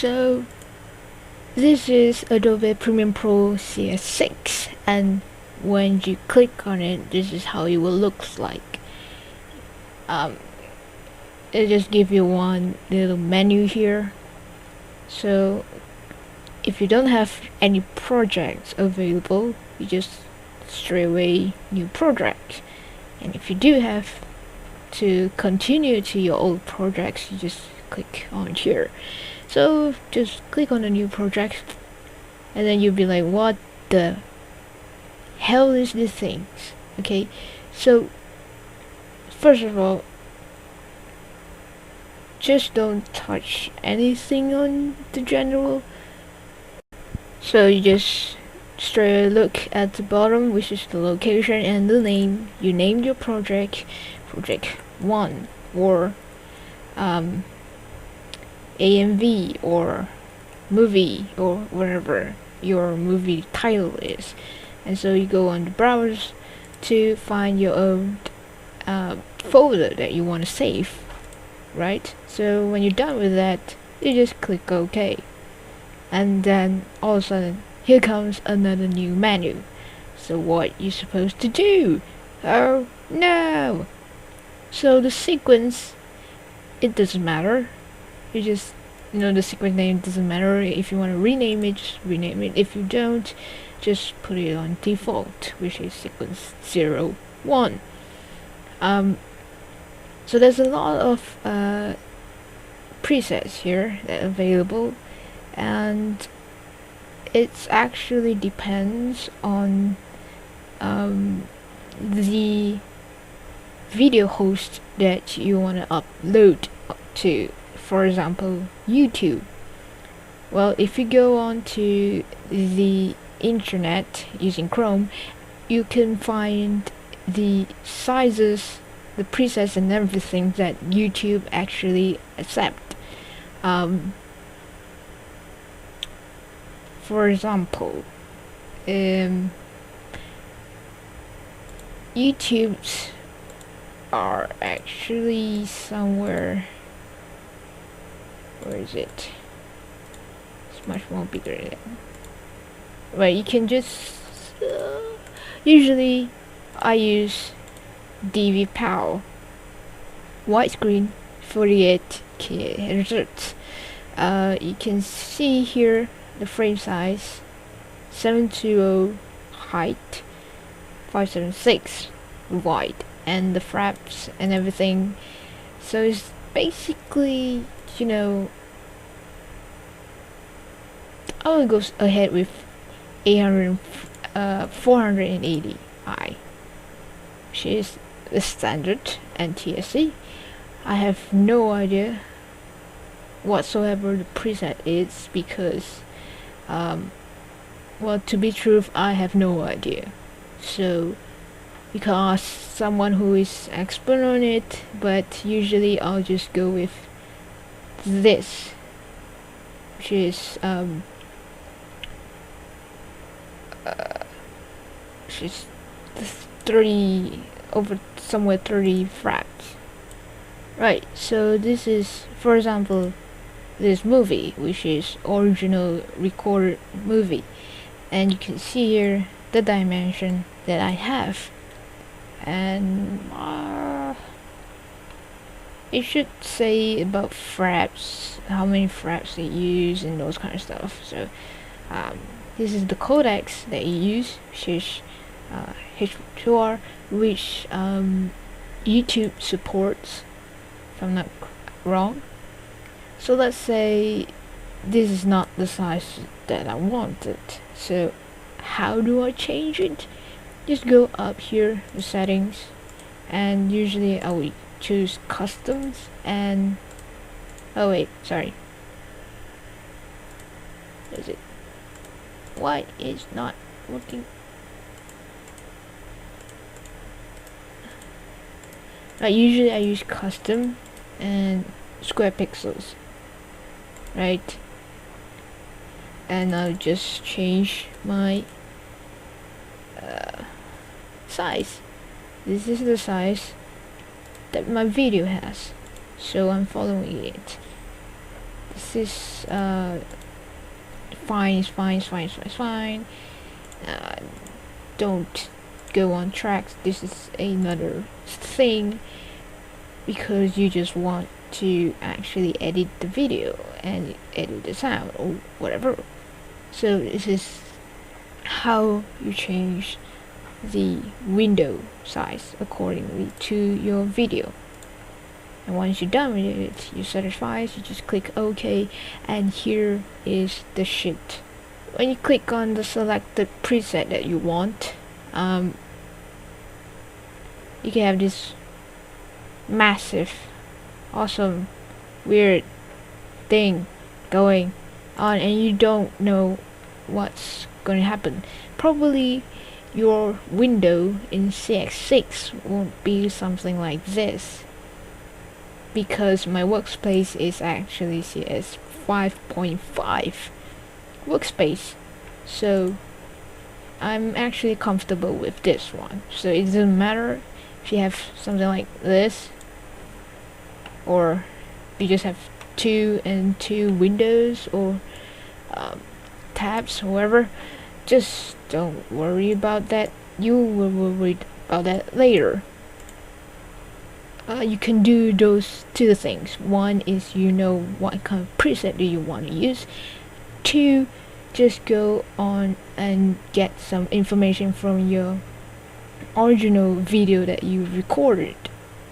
So this is Adobe Premiere Pro CS6, and when you click on it, this is how it will look like. It just give you one little menu here. So if you don't have any projects available, you just straight away new project. And if you do have to continue to your old projects, you just click on here. So just click on the new project, and then you'll be like, what the hell is this thing? Okay, so first of all, just don't touch anything on the general. So you just straight look at the bottom, which is the location and the name. You named your project 1 or AMV or movie or whatever your movie title is. And so you go on the browser to find your own folder that you want to save, right? So when you're done with that, you just click OK, and then all of a sudden here comes another new menu. So what you supposed to do? Oh no! So the sequence, it doesn't matter. You just, the sequence name doesn't matter. If you want to rename it, just rename it. If you don't, just put it on default, which is sequence 01. So there's a lot of presets here that are available, and it actually depends on the video host that you want to upload to. For example, YouTube. Well, if you go on to the internet using Chrome, you can find the sizes, the presets and everything that YouTube actually accept. For example, YouTube's are actually somewhere. Where is it? It's much more bigger than. Right, you can just usually I use DVPow widescreen 48 kHz. You can see here the frame size 720 height, 576 wide, and the frames and everything. So it's basically, I will go ahead with 480i, which is the standard NTSC. I have no idea whatsoever the preset is because, well, to be truth, I have no idea. So you can ask someone who is expert on it, but usually I'll just go with this, which is the 30 over somewhere 30 frames. Right, so this is, for example, this movie, which is original recorded movie, and you can see here the dimension that I have, and it should say about frames, how many frames they use and those kind of stuff. So this is the codecs that you use, which is H2R, which YouTube supports, if I'm not wrong. So let's say this is not the size that I wanted. So how do I change it? Just go up here, the settings, and usually I will choose customs and oh wait, sorry. Is it? Why is not working? Usually I use custom and square pixels, right? And I'll just change my size. This is the size that my video has, so I'm following it. this is fine, it's fine, it's fine, it's fine, it's fine. Don't go on tracks. This is another thing, because you just want to actually edit the video and edit the sound or whatever. So this is how you change the window size accordingly to your video. And once you're done with it, you're satisfied, you just click OK, and here is the shit. When you click on the selected preset that you want, you can have this massive, awesome, weird thing going on, and you don't know what's going to happen. Probably your window in CX6 won't be something like this, because my workspace is actually CS 5.5 workspace, so I'm actually comfortable with this one. So it doesn't matter if you have something like this, or you just have two windows, or tabs, whatever. Just don't worry about that. You will worry about that later. You can do those two things. One is you know what kind of preset do you want to use. Two, just go on and get some information from your original video that you recorded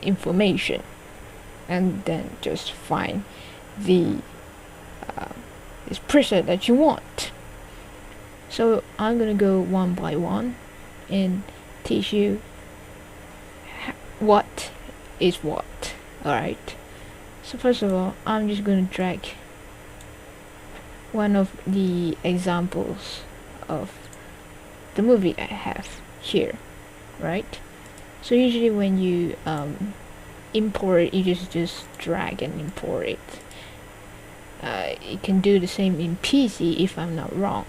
information, and then just find the this preset that you want. So I'm gonna go one by one and teach you what is what. Alright, so first of all, I'm just gonna drag one of the examples of the movie I have here, right? So usually when you import, you just drag and import it. You can do the same in PC if I'm not wrong.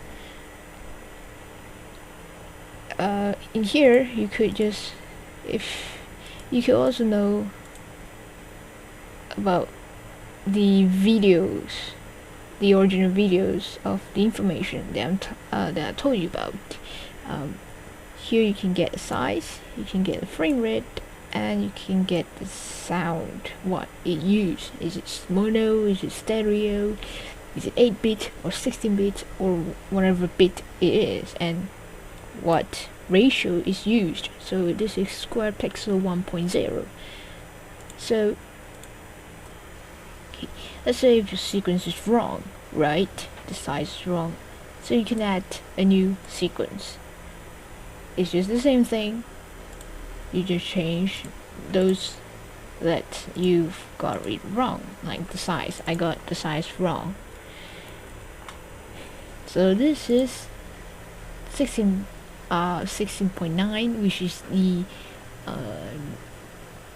In here you could just, if you could also know about the videos, the original videos of the information that I told you about. Here you can get the size, you can get the frame rate, and you can get the sound, what it used. Is it mono, is it stereo, is it 8-bit or 16-bit, or whatever bit it is, and what ratio is used. So this is square pixel 1.0. So okay, let's say if your sequence is wrong, right? The size is wrong, so you can add a new sequence. It's just the same thing, you just change those that you've got it wrong, like the size. I got the size wrong. So this is 16.9, which is the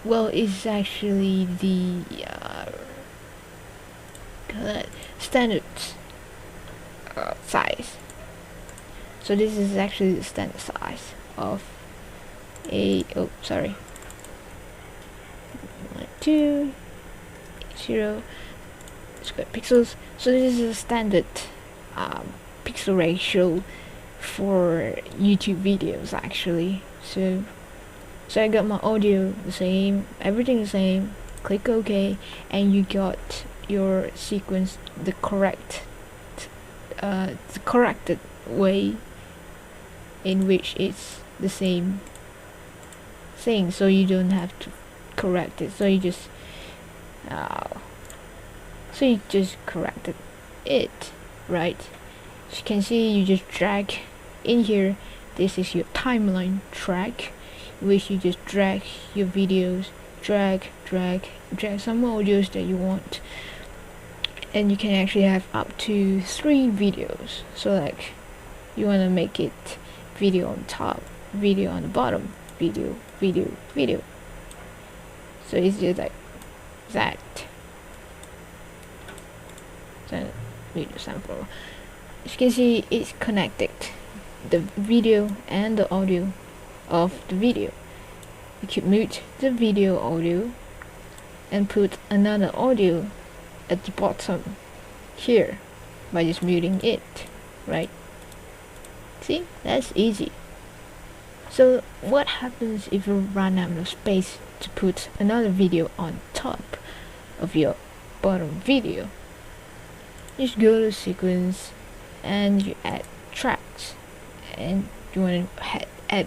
well, it's actually the standard size. So this is actually the standard size of a 2.0 square pixels. So this is a standard pixel ratio for YouTube videos actually. So I got my audio the same, everything the same. Click OK, and you got your sequence the corrected way, in which it's the same thing, so you don't have to correct it. So you just corrected it, right? As you can see, you just drag in here. This is your timeline track, which you just drag your videos, drag some audios that you want, and you can actually have up to 3 videos. So like, you want to make it video on top, video on the bottom, video. So it's just like that. So video sample. As you can see, it's connected, the video and the audio of the video. You can mute the video audio and put another audio at the bottom here by just muting it, right? See, that's easy. So what happens if you run out of space to put another video on top of your bottom video? Just go to sequence and you add tracks, and you want to add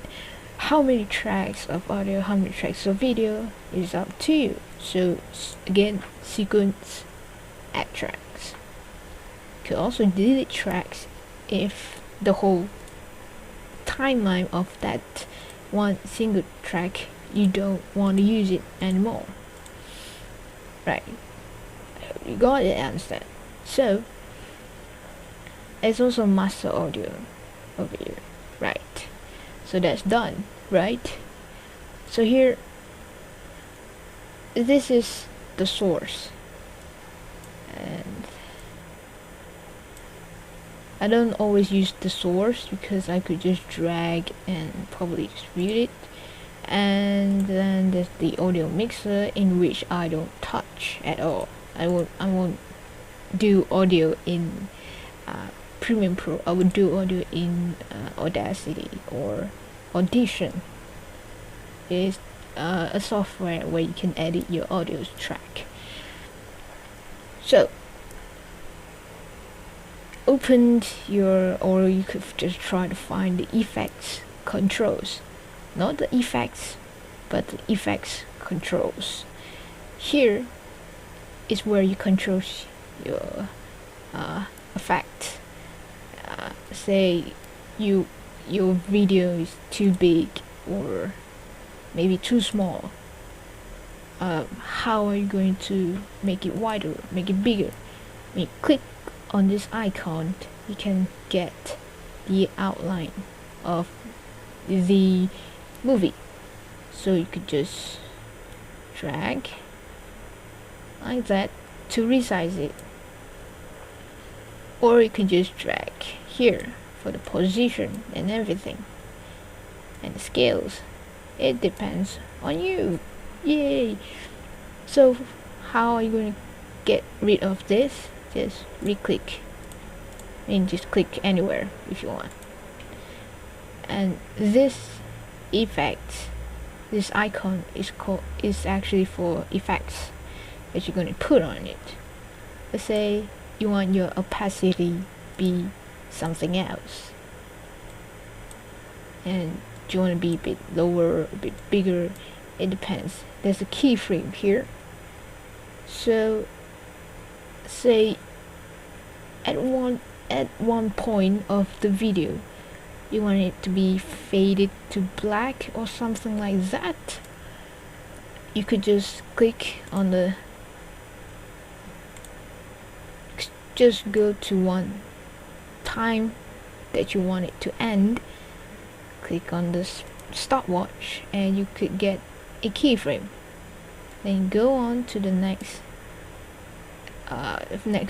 how many tracks of audio, how many tracks of video is up to you. So again, sequence, add tracks. You could also delete tracks if the whole timeline of that one single track you don't want to use it anymore, right? You got it, understand? So there's also master audio over here, right? So that's done, right? So here, this is the source, and I don't always use the source because I could just drag and probably distribute it. And then there's the audio mixer, in which I don't touch at all. I won't do audio in Premiere Pro. I would do audio in Audacity or Audition. It's a software where you can edit your audio track. So open your, or you could just try to find the effects controls, not the effects, but the effects controls. Here is where you control your effect. Say your video is too big or maybe too small. How are you going to make it wider, make it bigger? When you click on this icon, you can get the outline of the movie. So you could just drag like that to resize it, or you can just drag here for the position and everything, and the scales. It depends on you. Yay! So how are you going to get rid of this? Just re-click and just click anywhere if you want. And this effect, this icon is actually for effects that you're going to put on it. Let's say you want your opacity be something else, and do you want to be a bit lower, a bit bigger? It depends. There's a keyframe here. So say at one point of the video you want it to be faded to black or something like that, you could just click on the, just go to one time that you want it to end, click on this stopwatch, and you could get a keyframe. Then go on to the next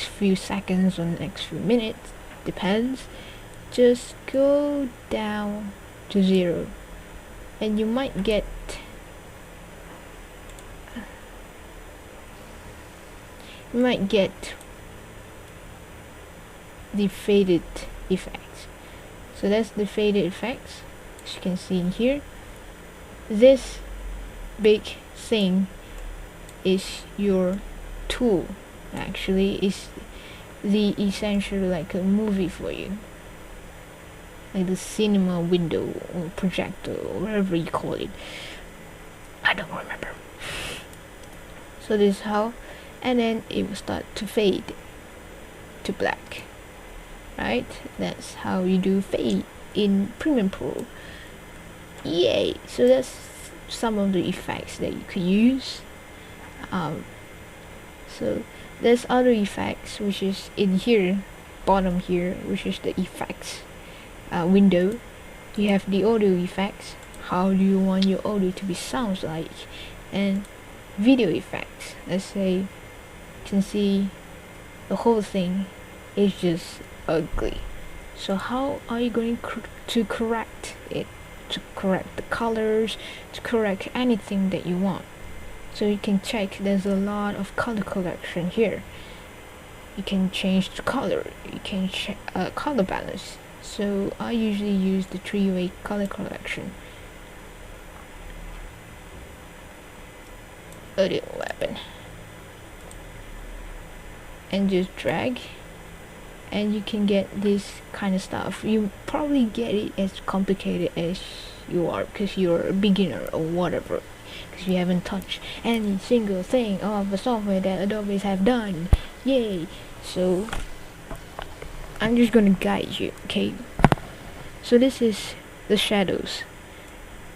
few seconds or next few minutes, depends. Just go down to 0, and you might get the faded effects. So that's the faded effects, as you can see in here. This big thing is your tool. Actually, is the essential, like a movie for you, like the cinema window or projector or whatever you call it. I don't remember. So this is how, and then it will start to fade to black, right? That's how you do fade in Premiere Pro. Yay! So that's some of the effects that you could use. So there's other effects, which is in here, bottom here, which is the effects window. You have the audio effects. How do you want your audio to be sounds like? And video effects. Let's say you can see the whole thing is just ugly. So how are you going to correct it? To correct the colors, to correct anything that you want. So you can check, there's a lot of color correction here. you can change the color, you can color balance. So I usually use the 3-way color correction. A little weapon, and just drag, and you can get this kind of stuff. You probably get it as complicated as you are because you're a beginner or whatever, because you haven't touched any single thing of the software that Adobe have done. Yay! So I'm just gonna guide you. Okay, so this is the shadows.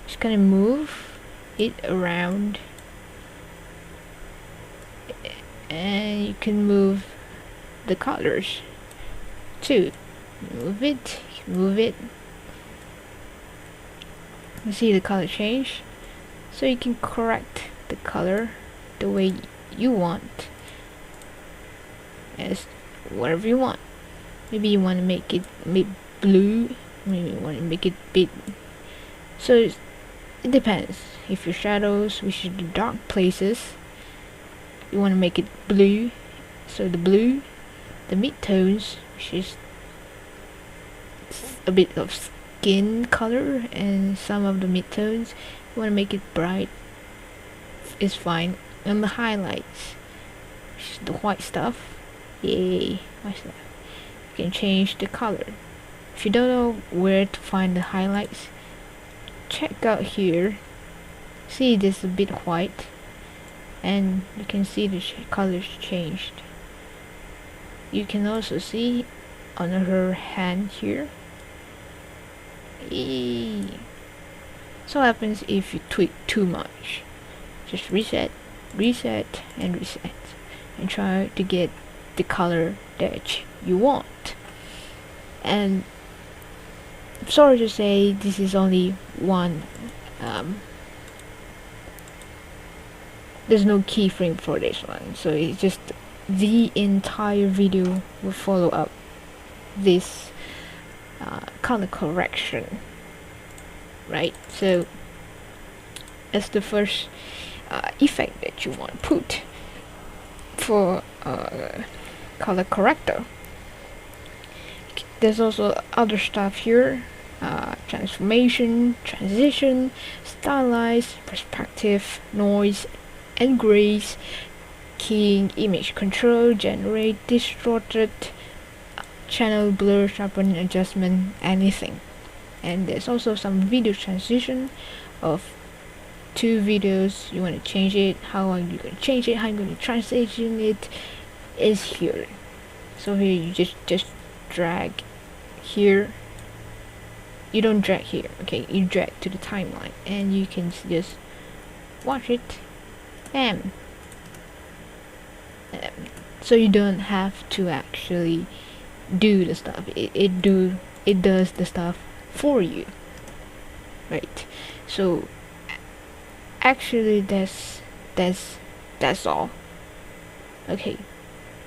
Just gonna move it around, and you can move the colors too. Move it, move it. You see the color change, so you can correct the color the way you want, as whatever you want. Maybe you want to make it blue, maybe you want to make it big. So it depends. If your shadows, which is the dark places, you want to make it blue, so the blue, the midtones, which is a bit of skin color, and some of the midtones, you want to make it bright, is fine. And the highlights, which is the white stuff, yay, white stuff, you can change the color. If you don't know where to find the highlights, check out here. See, this a bit white, and you can see the colors changed. You can also see on her hand here. So what happens if you tweak too much? Just reset, reset, and reset, and try to get the color that you want. And I'm sorry to say, this is only one. There's no keyframe for this one, so it's just the entire video will follow up this color correction, right? So that's the first effect that you want to put for color corrector. There's also other stuff here: transformation, transition, stylize, perspective, noise and grace, keying, image control, generate, distorted, channel, blur, sharpen, adjustment, anything. And there's also some video transition of two videos. You want to change it, how are you going to change it, how you going to transition it, is here. So here you just drag here. You don't drag here, okay, you drag to the timeline, and you can just watch it. Bam. So you don't have to actually do the stuff. It does the stuff for you, right? So actually that's all. Okay,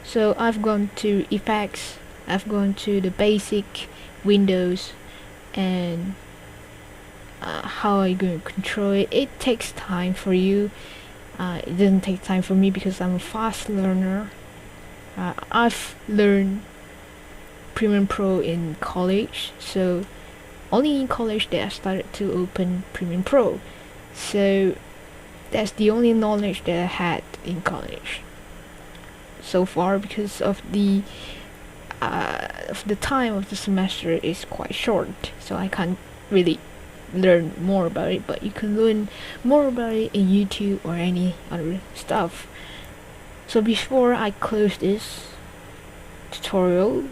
so I've gone to effects, I've gone to the basic Windows, and how are you going to control it? It takes time for you. It doesn't take time for me because I'm a fast learner. I've learned Premiere Pro in college, so only in college that I started to open Premiere Pro. So that's the only knowledge that I had in college so far, because of the time of the semester is quite short, so I can't really learn more about it. But you can learn more about it in YouTube or any other stuff. So before I close this tutorial,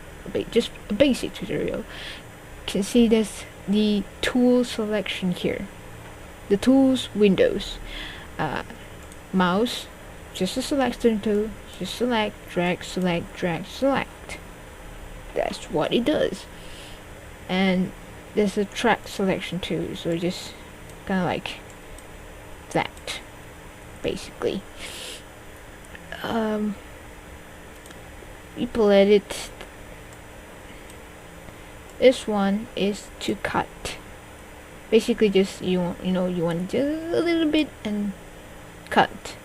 just a basic tutorial, you can see this, the tool selection here, the tools windows, mouse, just a selection tool, just select, drag, select, drag, select. That's what it does. And there's a track selection too, so just kind of like that, basically. People edit. This one is to cut. Basically, just you want just a little bit and cut,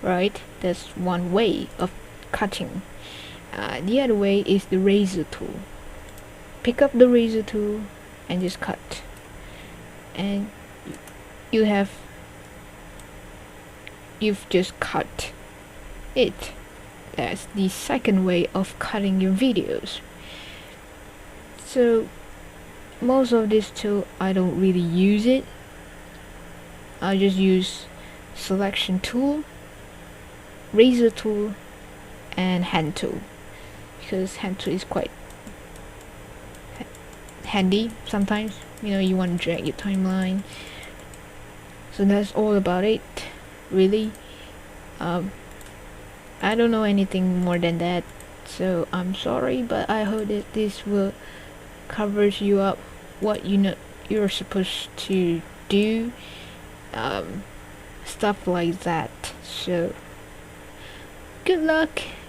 right? That's one way of cutting. The other way is the razor tool. Pick up the razor tool and just cut, and you've just cut it. That's the second way of cutting your videos. So most of this tool I don't really use it. I just use selection tool, razor tool, and hand tool, because hand tool is quite handy sometimes. You want to drag your timeline. So that's all about it, really. I don't know anything more than that, so I'm sorry, but I hope that this will covers you up what you're supposed to do, stuff like that. So good luck